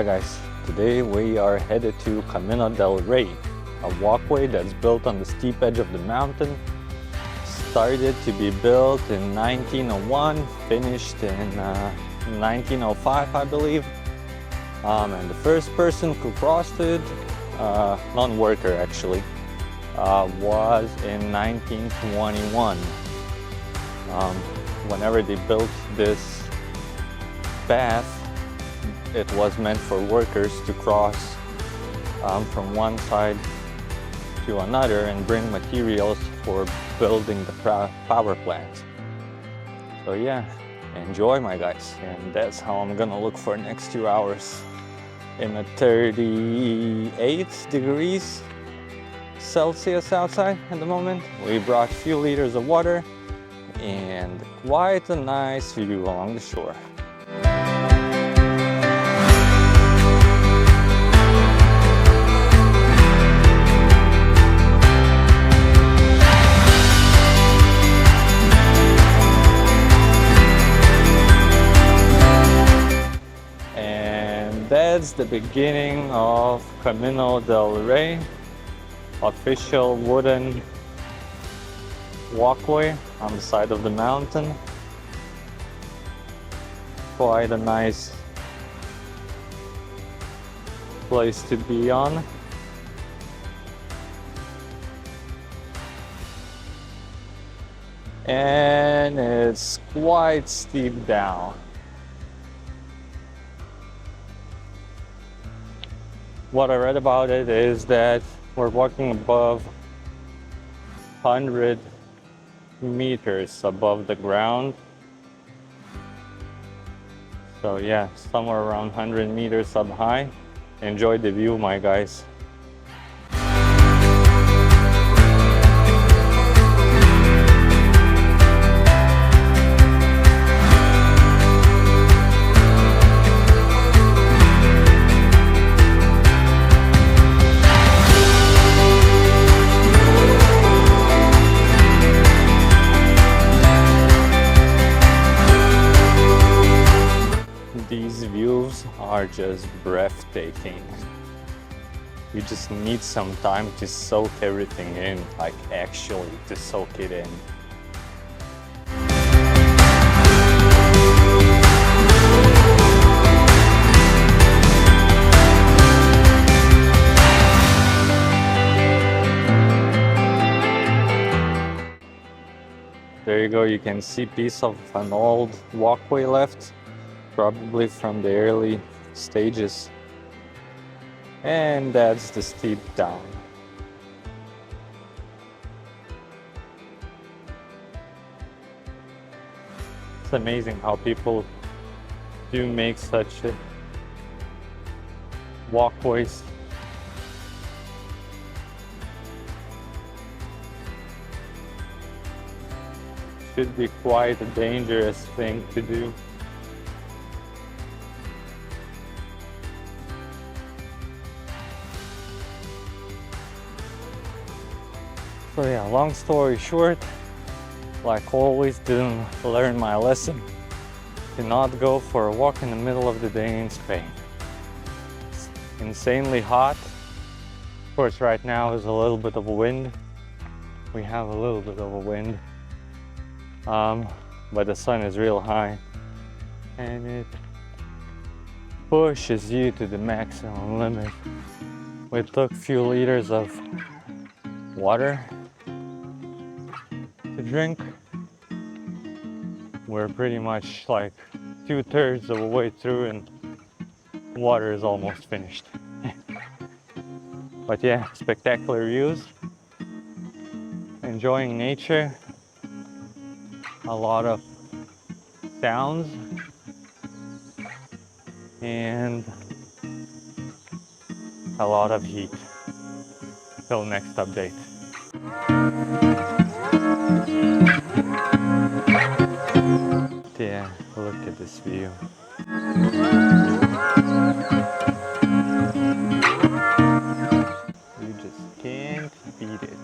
yeah guys, today we are headed to Camino del Rey, a walkway that's built on the steep edge of the mountain. Started to be built in 1901, finished in 1905 I believe. And the first person who crossed it, non-worker actually, was in 1921. Whenever they built this path, it was meant for workers to cross from one side to another and bring materials for building the power plant. So yeah, enjoy my guys, and that's how I'm gonna look for next 2 hours in a 38 degrees Celsius outside at the moment. We brought a few liters of water and quite a nice view along the shore. That's the beginning of Camino del Rey, official wooden walkway on the side of the mountain. Quite a nice place to be on. And it's quite steep down. What I read about it is that we're walking above 100 meters above the ground. So yeah, somewhere around 100 meters up high. Enjoy the view, my guys. These views are just breathtaking. You just need some time to soak everything in, like actually to soak it in. There you go, you can see a piece of an old walkway left, probably from the early stages. And that's the steep down. It's amazing how people do make such walkways. Should be quite a dangerous thing to do. So yeah, long story short, like always, didn't learn my lesson. Do not go for a walk in the middle of the day in Spain. It's insanely hot. Of course, right now is a little bit of a wind. We have a little bit of a wind. But the sun is real high and it pushes you to the maximum limit. We took a few liters of water to drink. We're pretty much like 2/3 of the way through and water is almost finished. But yeah, spectacular views, enjoying nature, a lot of sounds, and a lot of heat. Till next update. Yeah, look at this view. You just can't beat it.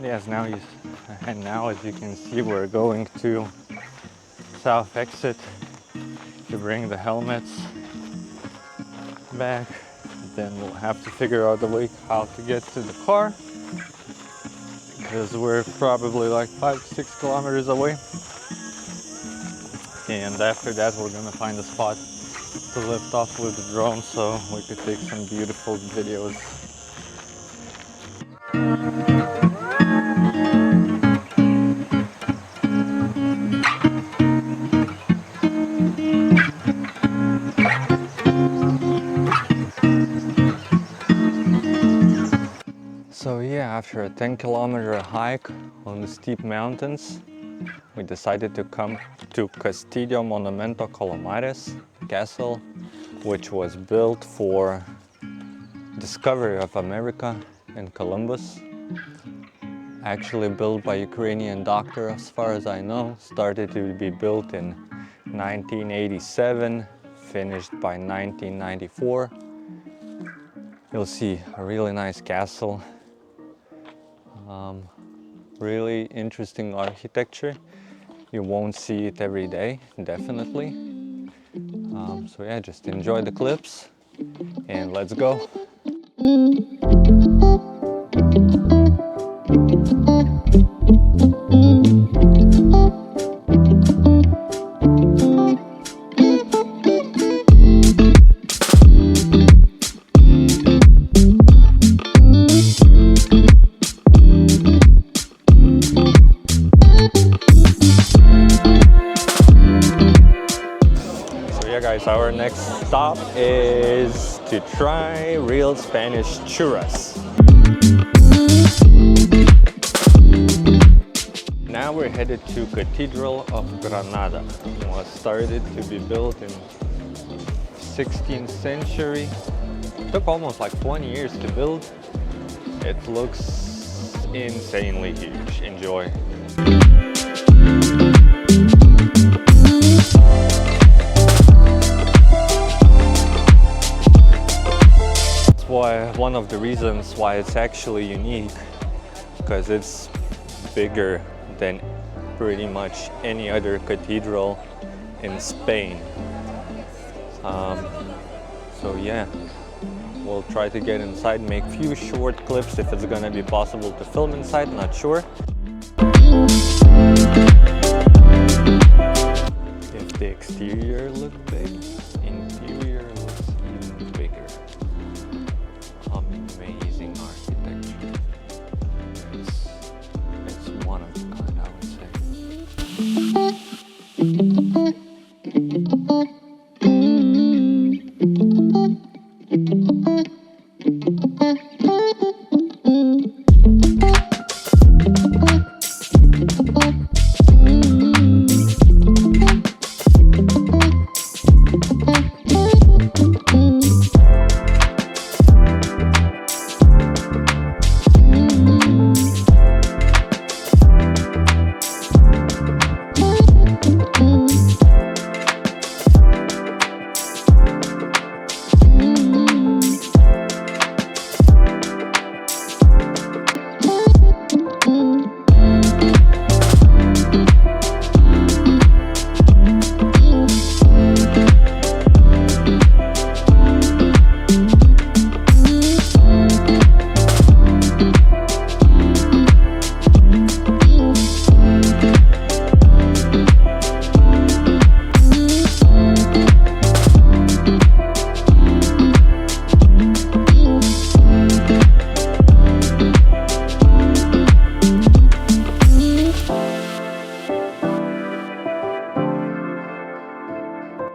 Yes, now as you can see, we're going to south exit to bring the helmets back. Then we'll have to figure out the way how to get to the car, because we're probably like 5 to 6 kilometers away. And after that we're gonna find a spot to lift off with the drone so we could take some beautiful videos. So yeah, after a 10-kilometer hike on the steep mountains, we decided to come to Castillo Monumento Colomares castle, which was built for discovery of America in Columbus. Actually built by Ukrainian doctor, as far as I know. Started to be built in 1987, finished by 1994. You'll see a really nice castle. Really interesting architecture. You won't see it every day, definitely. So yeah, just enjoy the clips and let's go. Our next stop is to try real Spanish churras. Now we're headed to Cathedral of Granada. It was started to be built in 16th century. It took almost like 20 years to build. It looks insanely huge. Enjoy. One of the reasons why it's actually unique, because it's bigger than pretty much any other cathedral in Spain. So yeah, we'll try to get inside, make few short clips if it's gonna be possible to film inside, not sure. If the exterior looks big, interior looks even bigger. Amazing architecture. It's one of a kind, I would say.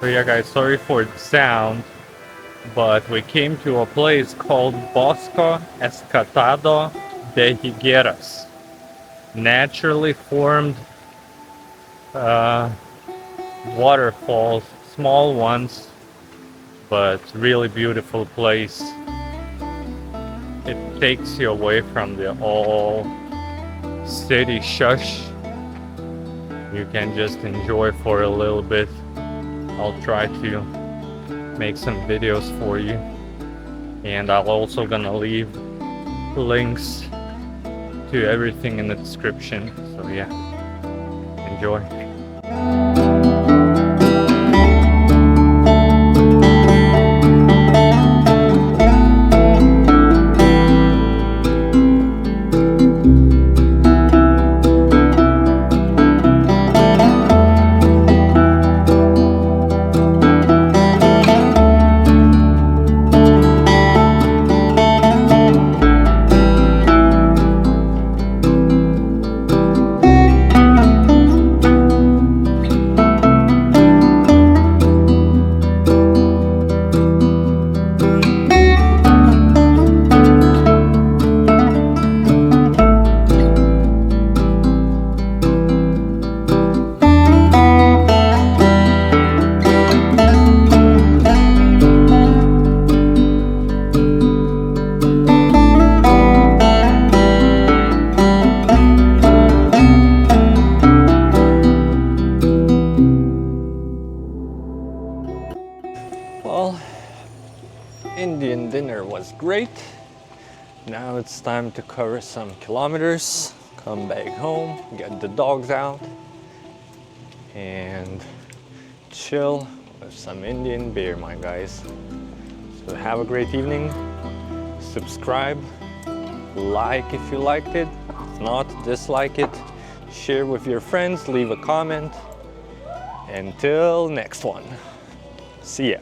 So yeah guys, sorry for the sound, but we came to a place called Bosque Encantado de Higueras. Naturally formed waterfalls, small ones, but really beautiful place. It takes you away from the all city shush. You can just enjoy for a little bit. I'll try to make some videos for you, and I'm also gonna leave links to everything in the description. So yeah, enjoy. Well, Indian dinner was great. Now it's time to cover some kilometers, come back home, get the dogs out, and chill with some Indian beer, my guys. So have a great evening. Subscribe, like if you liked it, if not, dislike it, share with your friends, leave a comment. Until next one, see ya.